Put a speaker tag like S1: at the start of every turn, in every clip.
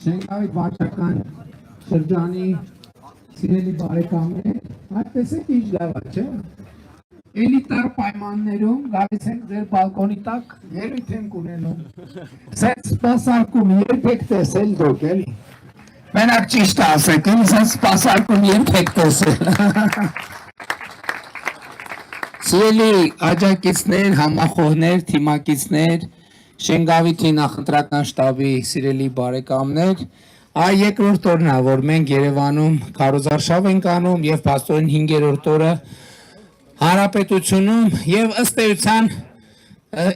S1: Շենգավիթ վարչական շրջանի սիրելի բարեկամներ, այդպես է ինչ լավ է, չէ՞։ Էլիտար պայմաններում գալիս ենք ձեր բալկոնի տակ ելույթ ենք ունենում։ Սենց սպասարկում երբեք տեսել դուք էլի։ Մենակ ճիշտ ասեք, սենց սպասարկում երբեք տեսել։ Սիրելի աջակիցներ, համախոհներ, թիմակիցներ, Շենգավիթի նախընտրական շտաբի սիրելի բարեկամներ, այ երկրորդ օրն է, որ մենք Երևանում քարոզարշավ ենք անում եւ փաստորեն 5-րդ օրը Հանրապետությունում եւ ըստ էության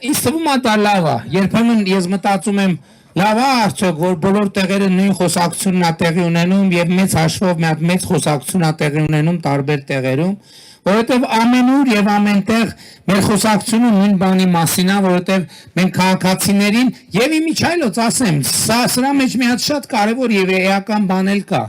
S1: ինձ թվում է դա լավ է։ Երբեմն ես մտածում եմ լավ է արդյոք որ բոլոր տեղերը նույն խոսակցությունն է տեղի ունենում եւ մեծ հաշվով մեծ խոսակցություն է տեղի ունենում տարբեր տեղերում, որովհետեւ ամենուր եւ ամենտեղ մեր խոսակցությունը նույն բանի մասին է, որովհետեւ մենք քաղաքացիներին եւ իմիջայլոց ասեմ, սրա մեջ մի հատ շատ կարեւոր եւ էական բան էլ կա,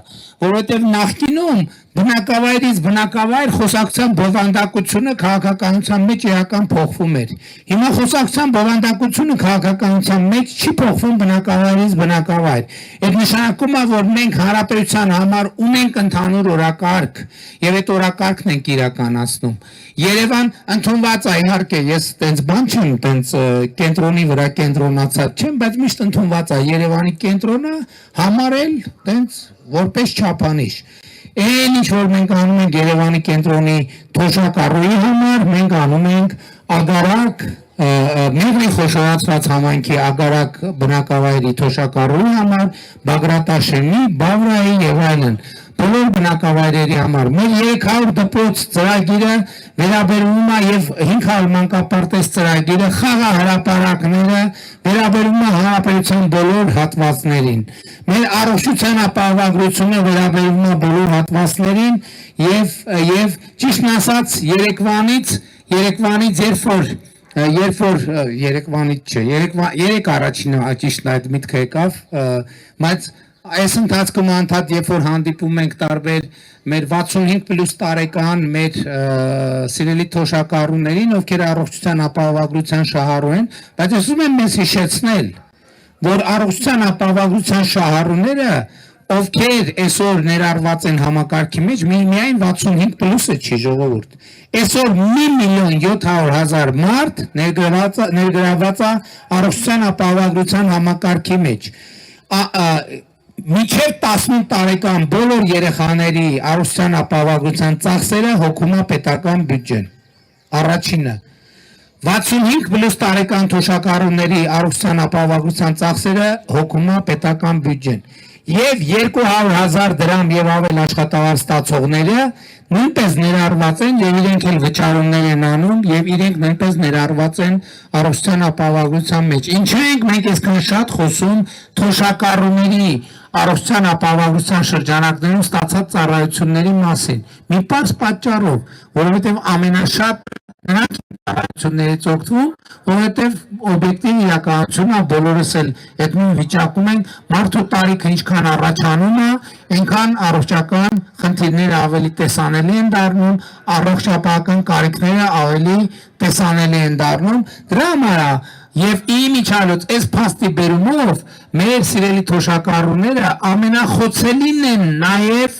S1: որովհետեւ նախկինում բնակավայրից բնակավայր խոսակցության բովանդակությունը քաղաքականության մեջ էական փոխվում էր։ Հիմա խոսակցության բովանդակությունը քաղաքականության մեջ չի փոխվում բնակավայրից բնակավայր։ Այդ նշանակում է, որ մենք հանրապետության համար ունենք ընդհանուր օրակարգ եւ այդ օրակարգն ենք իրականացնում։ Երևան ընդունված է, իհարկե, ես տենց բան չեմ, տենց կենտրոնի վրա կենտրոնացած չեմ, բայց միշտ ընդունված է Երևանի կենտրոնը համարել տենց որպես չափանիշ։ Այն ինչ որ մենք անում ենք Երևանի կենտրոնի թոշակառուի համար, մենք անում ենք Ագարակ, Մեղրի խոշորացված համայնքի Ագարակ բնակավայրի թոշակառուի համար, Բագրատաշենի, Բավրայի եւ այլն բոլոր բնակավայրերի համար։ Մեր 300 դպրոց ծրագիրը վերաբերվում է եւ 500 մանկապարտեզ ծրագիրը, խաղահրապարակները վերաբերվում է հանրապետության բոլոր հատվածներին։ Մեր առողջության ապահովագրությունը վերաբերվում է բոլոր հատվածներին եւ ճիշտն ասած երեք առաջինը ճիշտն այդ միտքը եկավ, բայց այս ընթացքում անդադ երբ որ հանդիպում ենք տարբեր մեր 65+ տարեկան մեր սիրելի թոշակառուներին, ովքեր առողջության ապահովագրության շահառու են, բայց ես ուզում եմ մեզ հիշեցնել, որ առողջության ապահովագրության շահառուները, ովքեր այսօր ներառված են համակարգի մեջ, միայն 65+-ը չի ժողովուրդ։ Այսօր 1.700.000 մարդ ներգրաված է առողջության ապահովագրության համակարգի մեջ։ Մինչև 18 տարեկան բոլոր երեխաների առողջության ապահովագրության ծախսերը հոգում է պետական բյուջեն։ Առաջինը 65+ տարեկան թոշակառուների առողջության ապահովագրության ծախսերը հոգում է պետական բյուջեն։ Եվ 200.000 դրամ եւ ավել աշխատավարձ ստացողները նույնպես ներառված են եւ իրենք էլ վճարումներ են անում եւ իրենք նույնպես ներառված են առողջության ապահովագրության մեջ։ Ինչու ենք մենք այսքան շատ խոսում թոշակառուների առողջության ապահովագրության շրջանակներում ստացած ծառայությունների մասին։ Մի պարզ պատճառով, որովհետեւ ամենաշատ նրանք ծառայություններից օգտվում, որովհետև օբյեկտիվ իրականությունը բոլորս էլ այդ նույն վիճակում են, մարդու տարիքը ինչքան առաջանում է, այնքան առողջական խնդիրները ավելի տեսանելի են դառնում, առողջապահական կարիքները ավելի տեսանելի են դառնում, դրա համար է եւ իմիջիալոց այս փաստի բերումով մեր սիրելի թոշակառուները ամենախոցելին են նաեւ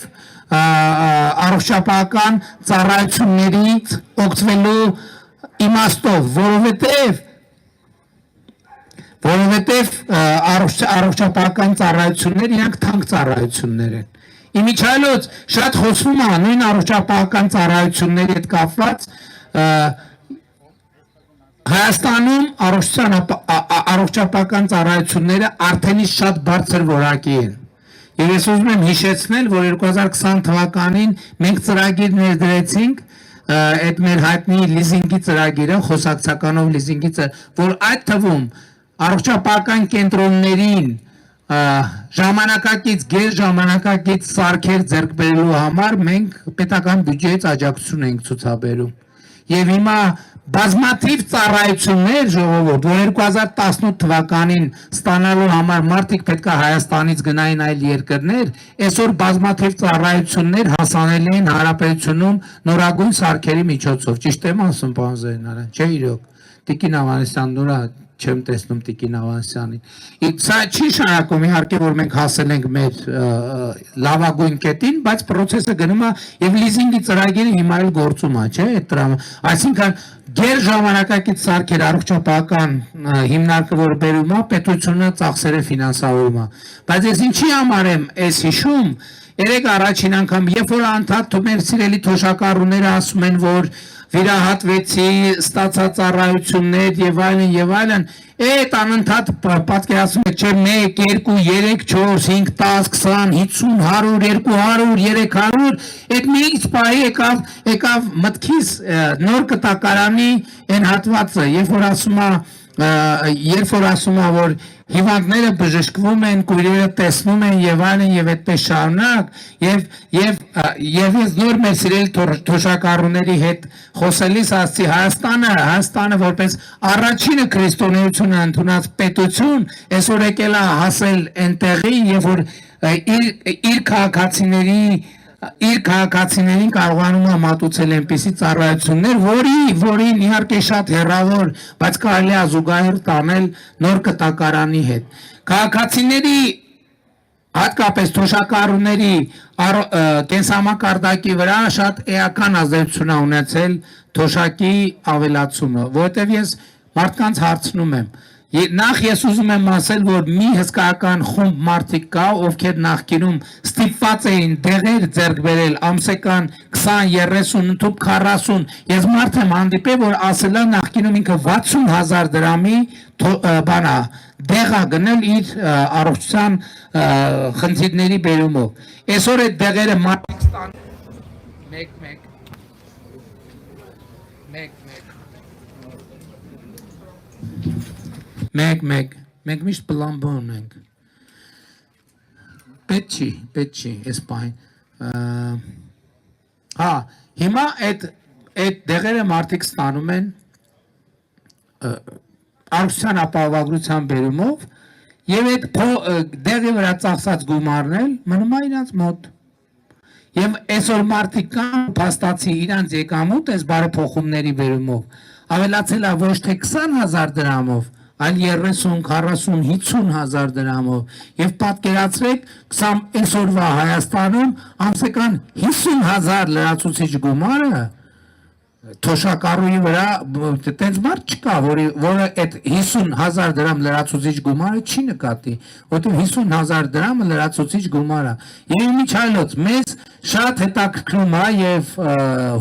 S1: առողջապահական ծառայություններից օգտվելու իմաստով, որովհետև առողջապահական ծառայությունները իրանք թանկ ծառայություններ են։ Իմիջիալոց շատ խոսվում է նույն առողջապահական ծառայությունների հետ կապված Հայաստանում առողջապահական ծառայությունները արդենից շատ բարձր որակի են։ Եվ ես ուզում եմ հիշեցնել, որ 2020 թվականին մենք ծրագիր ներդրեցինք այդ մեր հայտնի լիզինգի ծրագիրը, խոսակցականով լիզինգի որ այդ թվում առողջապահական կենտրոններին ժամանակակից գերժամանակակից սարքեր ձեռք բերելու համար մենք պետական բյուջեից աջակցություն ենք ցուցաբերում։ Եվ հիմա բազմաթիվ ծառայություններ ժողովուրդ, որ 2018 թվականին ստանալու համար մարդիկ պետք է Հայաստանից գնային այլ երկրներ, այսօր բազմաթիվ ծառայություններ հասանելի են Հանրապետությունում նորագույն սարքերի միջոցով։ Ճիշտ եմ ասում, պարոն Զեյնալյան, չէ՞ իրոք։ Տիկին Ավանեսյան, նորա չեմ տեսնում Տիկին Ավանեսյանին։ Սա չի շարակում իհարկե որ մենք հասել ենք մեր լավագույն կետին, բայց process-ը գնում է եւ լիզինգի ծրագիրը հիմա էլ գործում է, չէ՞, այդ դրամը։ Այսինքն գեր ժամանակակից սարքեր առողջապահական հիմնարկը որ բերում է, պետությունը ծախսերը ֆինանսավորում է։ Բայց ես ինչի համար եմ այս հիշում, երեք առաջին անգամ, երբ որ անդադ մեր սիրելի թոշակառուները ասում են, որ վիրահատվեցի, ստացած ծառայություններ եւ այլն, այդ անընդհատ պատկերացնում եք, չէ, 1, 2, 3, 4, 5, 10, 20, 50, 100, 200, 300, այդ մի X պահի եկավ մտքիս նոր կտակարանի այն հատվածը, երբ որ ասում է, որ հիվանդները բժշկվում են, կույրերը տեսնում են եւ այլն եւ այդպես շարունակ եւ ես նոր մեր սիրելի թոշակառուների հետ խոսելիս ասացի Հայաստանը որպես առաջինը քրիստոնեությունը ընդունած պետություն այսօր եկել է հասել այնտեղին եւ որ իր քաղաքացիներին կարողանում է մատուցել այնպիսի ծառայություններ, որին իհարկե շատ հեռավոր, բայց կարելի է զուգահեռ տանել նոր կտակարանի հետ։ Քաղաքացիների հատկապես թոշակառուների կենսամակարդակի վրա շատ էական ազդեցություն է ունեցել թոշակի ավելացումը, որովհետև ես մարդկանց հարցնում եմ Նախ ես ուզում եմ ասել, որ մի հսկայական խումբ մարդիկ կա, ովքեր նախկինում ստիպված էին դեղեր ձեռք բերել ամսական 20, 30, ընդհուպ 40, ես մարդ եմ հանդիպել, որ ասել է նախկինում ինքը 60,000 դրամի դեղ է գնել իր առողջության խնդիրների բերումով։ Այսօր այդ դեղերը մարդիկ ստանում Մենք միշտ պլամբոն ունենք։ Պետք չի, այս պահին։ Հիմա այդ դեղերը մարդիկ ստանում են առողջության ապահովագրության բերումով եւ այդ դեղի վրա ծախսած գումարն էլ մնում է իրանց մոտ։ Եվ այսօր մարդիկ կան փաստացի իրանց եկամուտ այս բարեփոխումների բերումով ավելացել է ոչ թե 20,000 դրամով, այլ 30, 40, 50,000 դրամով եւ պատկերացրեք այսօրվա Հայաստանում ամսական 50,000 լրացուցիչ գումարը թոշակառուի վրա տենց մարդ չկա, որը այդ 50,000 դրամ լրացուցիչ գումարը չի նկատի, որտեղ 50,000 դրամը լրացուցիչ գումար է։ Եվ իմիջայլոց մեզ շատ հետաքրքրում է եւ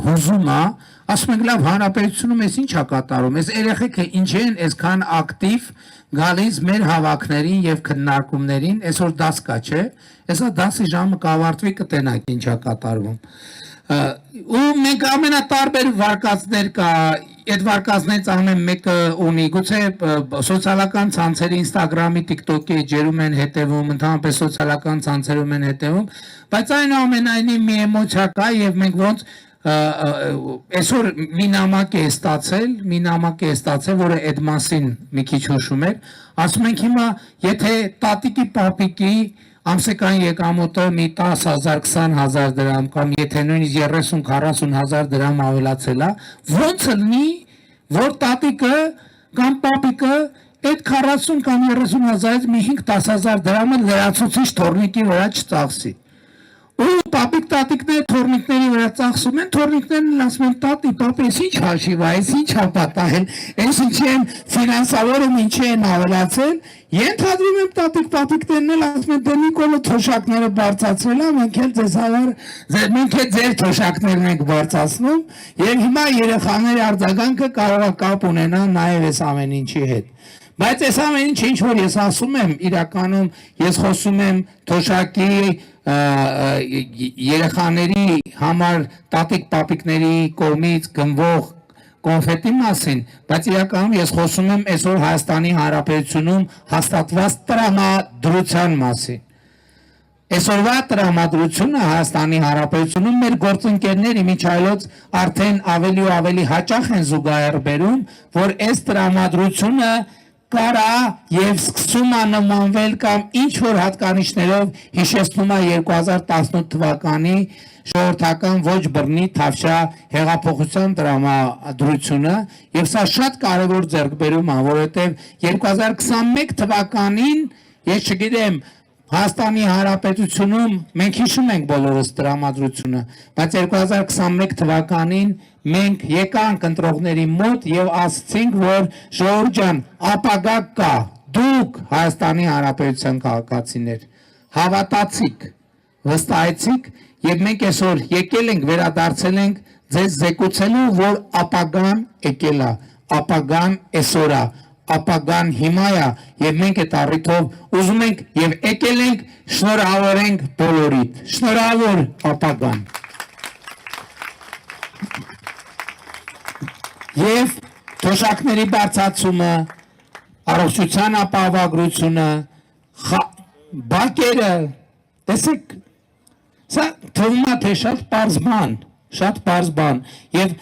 S1: հուզում է, ասում ենք լավ հանրապետությունում էս ինչ է կատարում, այս երեխեքը ինչ են այսքան ակտիվ գալիս մեր հավաքներին եւ քննարկումներին, այսօր դաս կա, չէ՞, այսա դասի ժամը կավարտվի կտենակ ինչ է կատարվում։ Ու մենք ամենատարբեր վարկածներ կա, այդ վարկածներից ամեն մեկը ունի, գուցե սոցիալական ցանցերի, Instagram-ի, TikTok-ի ջերում են հետևում, ընդհանրապես սոցիալական ցանցերում են հետևում, բայց այնուամենայնիվ մի էմոցիա կա եւ մենք ոնց այսօր մի նամակ է ստացել, որը այդ մասին մի քիչ հուշում էր, ասում ենք հիմա, եթե տատիկի պապիկի ամսական եկամուտը մի 10,000, 20,000 դրամ կամ եթե նույնիսկ 30-40,000 դրամ ավելացել է, ոնց լինի, որ տատիկը կամ պապիկը այդ 40 կամ 30,000-ից մի 5-10,000 դրամը լրացուցիչ թորնիկի վրա չծախսի։ Ու պապիկ տատիկները թորնիկների վրա ծախսում են, թորնիկներն ասում են տատի, պապի, ես ինչ հաշիվ է, ես ինչ ապատահել, ես ինչ են ֆինանսավորում, ինչ են ավելացել, ենթադրում եմ տատիկներն էլ ասում են, դե Նիկոլը թոշակները բարձրացրել է, մենք էլ ձեր թոշակներն ենք բարձրացնում, եւ հիմա երեխաների արձագանքը կարող է կապ ունենա նաեւ այս ամեն ինչի հետ։ Բայց այս ամեն ինչ որ ես ասում եմ, իրականում ես խոսում եմ թոշակի երեխաների համար տատիկ-պապիկների կողմից գնվող կոնֆետի մասին, բայց իրականում ես խոսում եմ այսօր Հայաստանի Հանրապետությունում հաստատված տրամադրության մասին։ Այսօրվա տրամադրությունը Հայաստանի Հանրապետությունում մեր գործընկերների միջայլոց արդեն ավելի ու ավելի հաճախ են զուգահեռ բերում, որ այս տրամադրությունը կարա եւ սկսում է նմանվել կամ ինչ որ հատկանիշներով հիշեցնում է 2018 թվականի ժողովրդական ոչ բռնի Թավշյա հեղափոխության տրամադրությունը եւ սա շատ կարեւոր ձեռքբերում է, որովհետեւ 2021 թվականին ես չգիտեմ Հայաստանի Հանրապետությունում մենք հիշում ենք բոլորս տրամադրությունը, բայց 2021 թվականին մենք եկանք ընտրողների մոտ եւ ասացինք, որ ժողովուրդ ջան, ապագա կա, դուք Հայաստանի Հանրապետության քաղաքացիներ, հավատացիք, վստահեցիք եւ մենք այսօր եկել ենք, վերադարձել ենք ձեզ զեկուցելու, որ ապագան եկել է, ապագան այսօր է, ապագան հիմա է եւ մենք այդ առիթով ուզում ենք եւ եկել ենք շնորհավորենք բոլորիդ, շնորհավոր ապագան։ Եվ թոշակների բարձրացումը, առողջության ապահովագրությունը, բակերը, տեսեք, սա թվում է թե շատ պարզ բան, եւ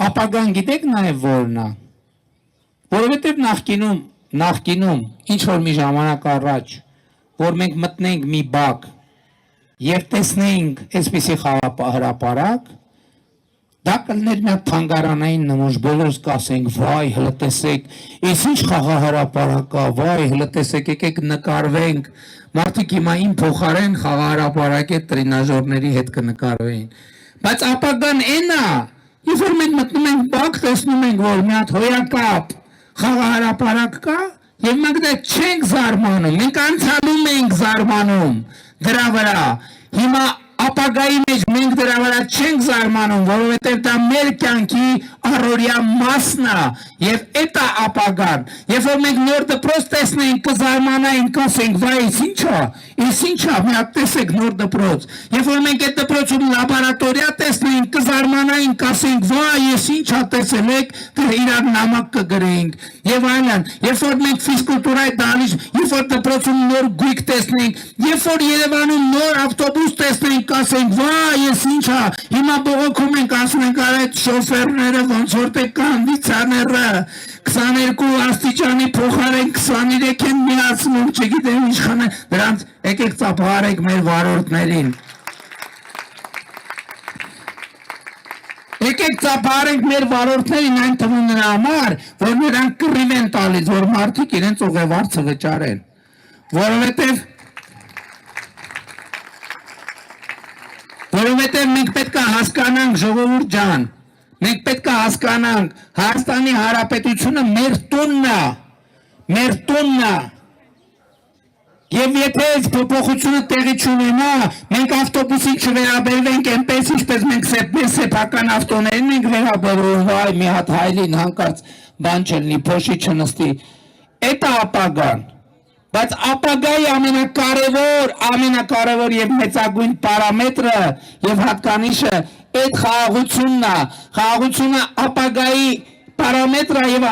S1: ապագան գիտեք նաեւ որն է, որովհետեւ նախկինում ինչ որ մի ժամանակ առաջ, որ մենք մտնենք մի բակ եւ տեսնենք այսպիսի հրապարակ, դա կլներ մի թանգարանային նմուշ, բոլորս կասենք, վայ, հələ տեսեք, այս ինչ խաղահրապարակ է, վայ, հələ տեսեք, եկեք նկարվենք, մարդիկ հիմա իմ փոխարեն խաղահրապարակի տրինաժորների հետ կնկարվեին, բայց ապագան այն է, երբ որ մենք մտնում ենք բակ, տեսնում ենք, որ մի հատ հոյակապ խաղահրապարակ կա, եւ մենք դա չենք զարմանում, մենք անցյալում ենք զարմանում դրա վրա, հիմա ապագայի մեջ մենք դրա վրա չենք զարմանում, որովհետև դա մեր կյանքի առօրյա մասն է եւ այդ է ապագան։ Երբ որ մենք նոր դպրոց տեսնենք, կզարմանայինք, կասենք, վայ, այս ինչ է, մի հատ տեսեք նոր դպրոց։ Երբ որ մենք այդ դպրոցում լաբորատորիա տեսնենք, կզարմանայինք, կասենք, վայ, այս ինչ է, տեսեք, թե իրար նամակ կգրենք եւ այլն։ Երբ որ մենք ֆիզկուլտուրայի դահլիճ, երբ որ դպրոցում նոր գույք տեսնենք, երբ որ Երևանում նոր ավտոբուս տեսնենք, կասենք, վայ, ես ինչ է, հիմա բողոքում ենք, ասում ենք, այդ շոֆերները ոնց որ թե կոնդիցիոները 22 աստիճանի փոխարեն 23 են միացնում, չգիտեմ ինչքան է, դրանց եկեք ծափահարեք մեր վարորդներին։ Եկեք ծափահարենք մեր վարորդներին այն թվում նրա համար, որ նրանք կռիվ են տալիս, որ մարդիկ իրենց ուղևորձը վճարեն, որովհետև մենք պետք է հասկանանք, ժողովուրդ ջան, մենք պետք է հասկանանք, Հայաստանի Հանրապետությունը մեր տունն է, եւ եթե այս փոփոխությունը տեղի չունենա, մենք ավտոբուսին չվերաբերվենք այնպես, ինչպես մենք սեփական ավտոներին ենք վերաբերվում, վայ, մի հատ հայլին հանկարծ բան չլինի, փոշի չնստի, այդ է ապագան, բայց ապագայի ամենակարևոր եւ մեծագույն պարամետրը եւ հատկանիշը այդ խաղաղությունն է, խաղաղությունը ապագայի պարամետրը եւ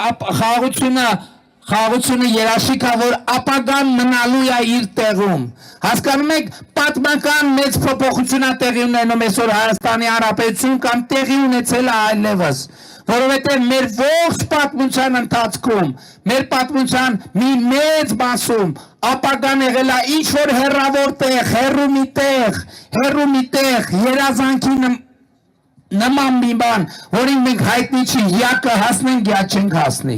S1: խաղաղությունը երաշխիք է, որ ապագան մնալու է իր տեղում։ Հասկանում եք, պատմական մեծ փոփոխություն է տեղի ունենում այսօր Հայաստանի Հանրապետությունում կամ տեղի ունեցել է այլևս, որովհետև մեր ողջ պատմության ընթացքում, մեր պատմության մի մեծ մասում ապագան եղել է ինչ որ հեռավոր տեղ, հեռու մի տեղ, երազանքի նման մի բան, որին մենք հայտնի չի, յա կհասնենք, յա չենք հասնի։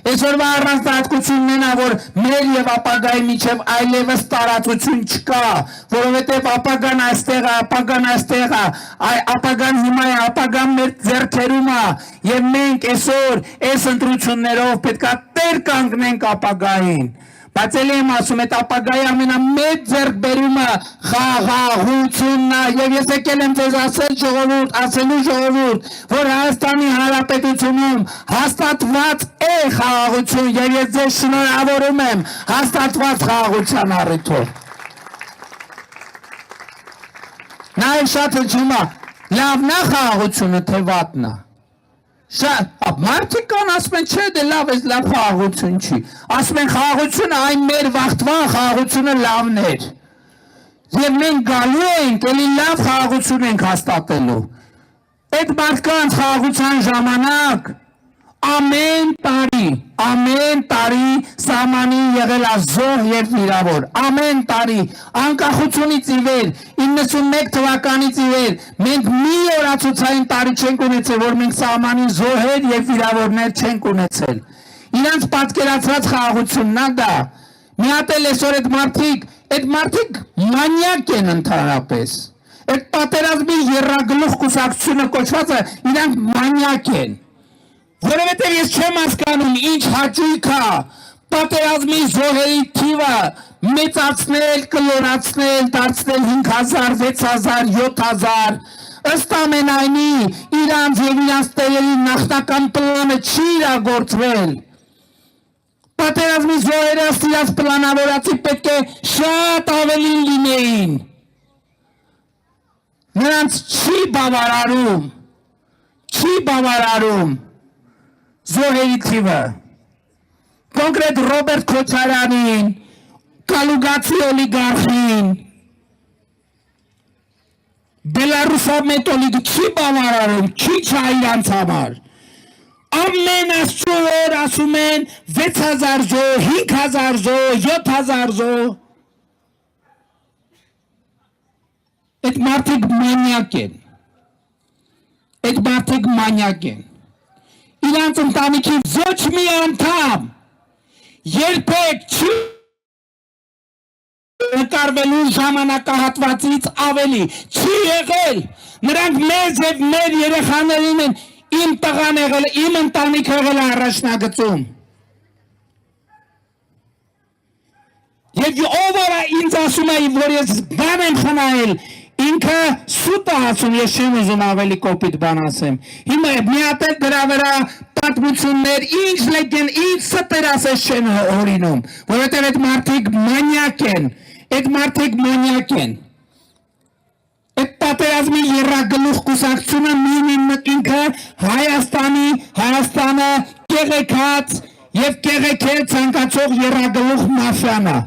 S1: Այսօրվա առանձնահատկությունն է, որ մեր եւ ապագայի միջև այլևս տարածություն չկա, որովհետեւ ապագան այստեղ է, ապագան հիմա է, ապագան մեր ձեռքերում է, եւ մենք այսօր այս ընտրություններով պետք է տեր կանգնենք ապագային։ Բայց էլ եմ ասում, այդ ապագայի ամենամեծ ձեռքբերումը խաղաղությունն է, եւ ես եկել եմ ձեզ ասելու ժողովուրդ, որ Հայաստանի Հանրապետությունում հաստատված է խաղաղություն, եւ ես ձեզ շնորհավորում եմ հաստատված խաղաղության առիթով։ Նաեւ շատ հնչում է, լավն է խաղաղությունը, թե վատն է։ Մարդիկ կան ասում են, չէ, դե լավ, այս լավ խաղաղություն չի, ասում են խաղաղությունը այն մեր վաղտվա խաղաղությունը լավն էր, եւ մենք գալու ենք, էլի լավ խաղաղություն ենք հաստատելու, այդ մարդկանց խաղաղության ժամանակ ամեն տարի սահմանի եղել է զոհ եւ վիրավոր, ամեն տարի անկախությունից ի վեր 91 թվականից ի վեր մենք մի օրացուցային տարի չենք ունեցել, որ մենք սահմանին զոհեր եւ վիրավորներ չենք ունեցել։ Իրանց պատկերացրած խաղաղությունն է դա։ Մի հատ էլ այսօր այդ մարդիկ մանյակ են ընդհանրապես։ Այդ պատերազմի եռագլուխ կուսակցությունը կոչվածը իրանք մանյակ են։ Որովհետև ես չեմ հասկանում ինչ հաճույք է պատերազմի զոհերի թիվը մեծացնել, կլորացնել, դարձնել 5000, 6000, 7000, ըստ ամենայնի իրանց եւ իրանց տերերի նախնական պլանը չի իրագործվել։ Պատերազմի զոհերը ըստ իրանց պլանավորածի պետք է շատ ավելին լինեին։ Նրանց չի բավարարում զոհերի թիվը։ Կոնկրետ Ռոբերտ Քոչարյանին, կալուգացի օլիգարխին, Բելարուսամետ օլիգարխին չի բավարարում, չի իրանց համար։ Ամեն աստծո օր ասում են 6000 զոհ, 5000 զոհ, 7000 զոհ։ Այդ մարդիկ մանյակ են։ Իրանց ընտանիքի ոչ մի անդամ երբեք չի նկարվելու ժամանակահատվածից ավելի չի եղել։ Նրանք մեզ եւ մեր երեխաներին են իմ տղան եղել, իմ ընտանիքը եղել առաջնագծում։ Եվ ով արա ինձ ասում է, որ ես բան եմ խնայել, ինքը սուտ է ասում, ես չեմ ուզում ավելի կոպիտ բան ասեմ։ Հիմա մի հատ էլ դրա վրա պատմություններ, ինչ լեկեն, ինչ ստեր ասես չեն հորինում, որովհետև այդ մարդիկ մանյակ են։ Այդ պատերազմի եռագլուխ կուսակցությունը ինքը Հայաստանը կեղեքած եւ կեղեքել ցանկացող եռագլուխ մաֆիան է։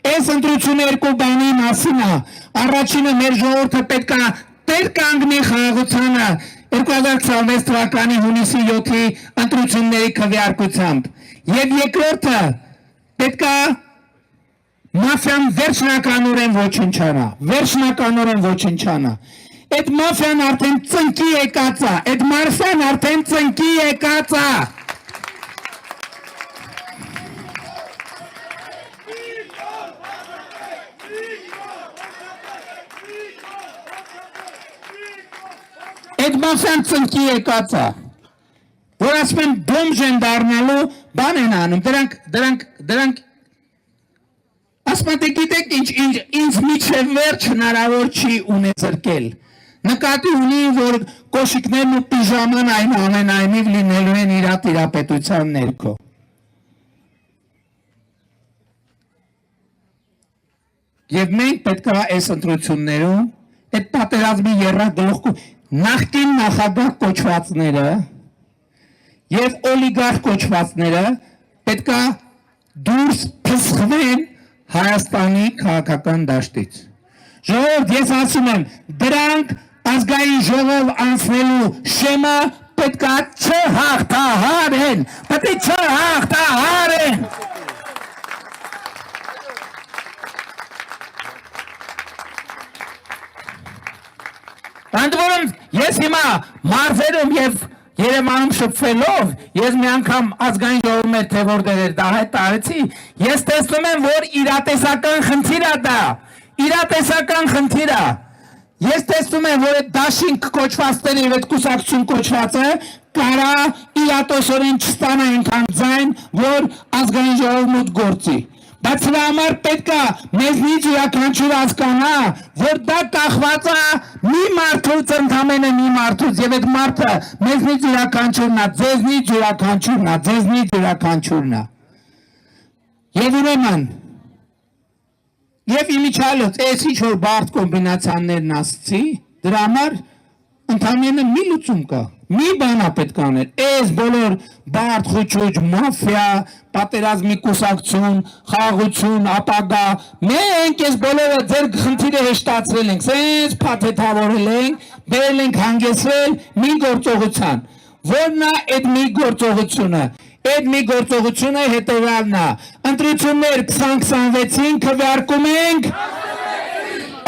S1: Այս ընտրությունը երկու բանի մասին է։ Առաջինը մեր ժողովուրդը պետք է տեր կանգնի խաղաղությանը 2026 թվականի հունիսի 7-ի ընտրությունների քվեարկությամբ։ Եվ երկրորդը պետք է մաֆիան վերջնականորեն ոչնչանա։ Այդ մաֆիան արդեն ծնկի եկած է, Մաֆիան ծնկի եկած է, որ ասում են բոմժ են դառնալու, բան են անում, դրանք ասում են գիտեք ինձ միջև վերջ հնարավոր չի ունեցրկել, նկատի ունի, որ կոշիկներն ու պիժաման այնուամենայնիվ լինելու են իր տիրապետության ներքո։ Եվ մենք պետք է այս ընտրություններում այդ պատերազմի եռագլուխ նախկին նախագահ կոչվածները եւ օլիգարխ կոչվածները պետք է դուրս փսխվեն Հայաստանի քաղաքական դաշտից։ Ժողովուրդ, ես ասում եմ, դրանք ազգային ժողով անցնելու շեմը պետք է չհաղթահարեն, Ընդ որում ես հիմա մարզերում եւ Երևանում շփվելով, ես մի անգամ ազգային ժողովի մեջ թե որտեղ էր դա հայտ տարեցի, ես տեսնում եմ, որ իրատեսական խնդիր է։ Ես տեսնում եմ, որ այդ դաշինք կոչվածները եւ այդ կուսակցություն կոչվածը կարա իրատեսորեն չստանա այնքան ձայն, որ ազգային ժողովը մոտ գործի։ Բայց դրա համար պետք է մեզնից յուրաքանչյուր հասկանա, որ դա կախված է մի մարդուց, ընդամենը մի մարդուց, եւ այդ մարդը մեզնից յուրաքանչյուրն է, ձեզնից յուրաքանչյուրն է։ Եվ ուրեմն, եւ իմիջիալոց, այս ինչ որ բարդ կոմբինացիաներն ասացի, դրա համար ընդամենը մի լուծում կա, մի բան է պետք անել, այս բոլոր բարդ խուճուճ, մաֆիա, պատերազմի կուսակցություն, խաղաղություն, ապագա, մենք այս բոլորը ձեր խնդիրը հեշտացրել ենք, սենց փաթեթավորել ենք, բերել ենք հանգեցրել մի գործողության, որ նա այդ մի գործողությունը հետևյալն է ընտրություններ 2026-ին քվեարկում ենք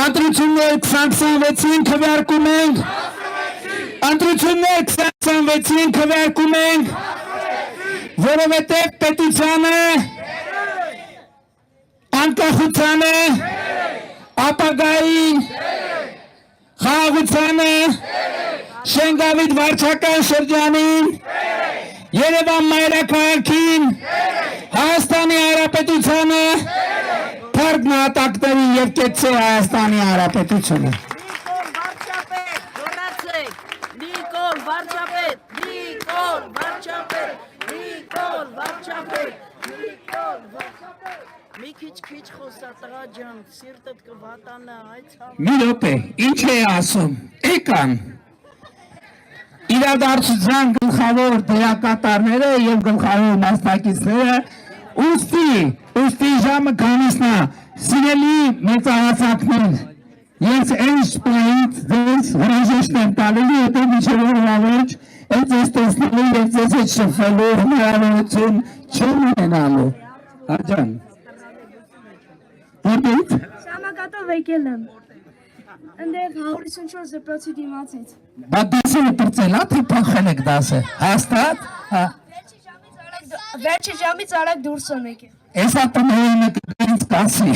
S1: ընտրություններ 2026-ին քվեարկում ենք ընտրություններ 2026-ին քվեարկում ենք որովհետև պետությանը անկախությանը ապագային խաղաղությանը Շենգավիթ վարչական շրջանին Երևան մայրաքաղաքին Հայաստանի Հանրապետությանը Փառք նահատակներին եւ կեցցե Հայաստանի Հանրապետությունը
S2: Նիկոլ Վարչապետ Մի քիչ խոսա տղա ջան սիրտդ կվատանա այդ
S1: Մի րոպե ինչ է ասում եկան իրադարձության գլխավոր դերակատարները եւ գլխավոր մասնակիցները ուստի ժամը քանիսն է սիրելի մեծահասակներ ես այս պահից ձեզ հրաժեշտ եմ տալու հետո մինչև օրվա վերջ այդ ձեզ տեսնելու եւ ձեզ հետ շփվելու հնարավորություն չեմ ունենալու աջան որտե՞ղ
S3: Շամակատով եկել եմ Ընդեր 154 դպրոցի դիմացից
S1: Բա դասը պրծել է թե փոխել եք դասը հաստատ
S3: Վերջի ժամից արագ դուրս եմ եկել
S1: Էսա տնօրենը կգնից կասի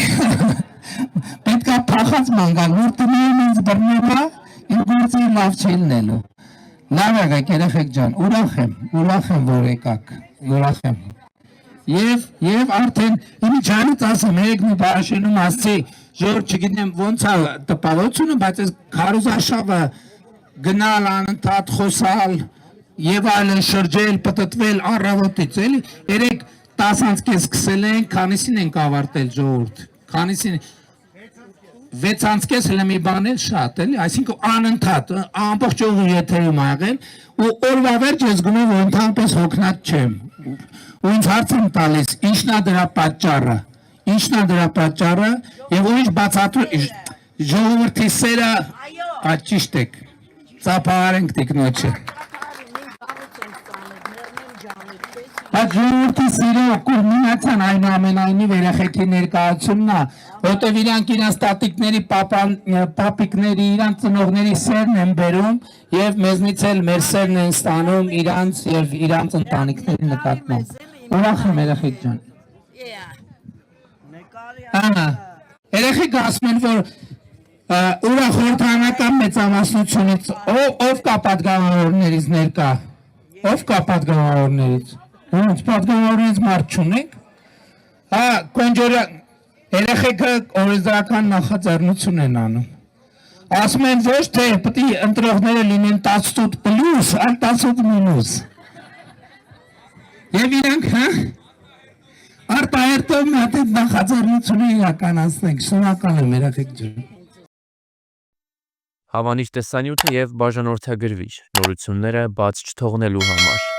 S1: Պետք է փախած ման գալ որ տնօրենը ինձ բռնում է իմ գործը լավ չի լինելու Լավ եղեք երեխեք ջան ուրախ եմ որ եկաք ուրախ եմ Եվ արդեն իմի ջանից ասեմ երեք մի բարաշենում ասցի Ժորդ չգիտեմ ոնց է տպավորությունը բայց այս քարոզարշավը գնալ անընդհատ խոսալ եւ այլն շրջել պտտվել առավոտից էլի երեք 10:30 սկսել ենք քանիսին ենք ավարտել ժողովուրդ քանիսին 6:30 հələ մի բան էլ շատ էլի այսինքն անընդհատ ամբողջ օրը եթերում ա եղել ու օրվա վերջ ես գնում որ ընդհանրապես հոգնած չեմ ու ինձ հարց եմ տալիս ինչն է դրա պատճառը եւ ուրիշ բացատրում ժողովրդի սերը ճիշտ եք ծափարենք տիկնոջը Բայց ժողովրդի սերը կուլմինացիան այնուամենայնիվ երեխեքի ներկայացումն է որտեվ իրանք իրանց տատիկների պապիկների իրանք ծնողների սերն են բերում եւ մեզնից էլ մեր սերն են ստանում իրանց եւ իրանց ընտանիքների նկատմամբ ուրախ եմ երեխեք ջան Երեխեք ասում են որ ուրախ խորհրդանական մեծամասնությունից ով կա պատգամավորներից ներկա ով կա պատգամավորներից ոնց պատգամավորներից մարդ չունենք հա կոնջորյա երեխեքը օրենսդրական նախաձեռնություն են անում ասում են ոչ թե պետք է ընտրողները լինեն 18+, այլ 18-։ Եվ իրանք հա արտահերտով մատ այդ նախաձեռնությունը իրականացնենք շնորհակալ եմ երեխեք ջան
S4: Հավանիչ տեսանյութը եւ բաժանորդագրվիչ նորությունները բաց չթողնելու համար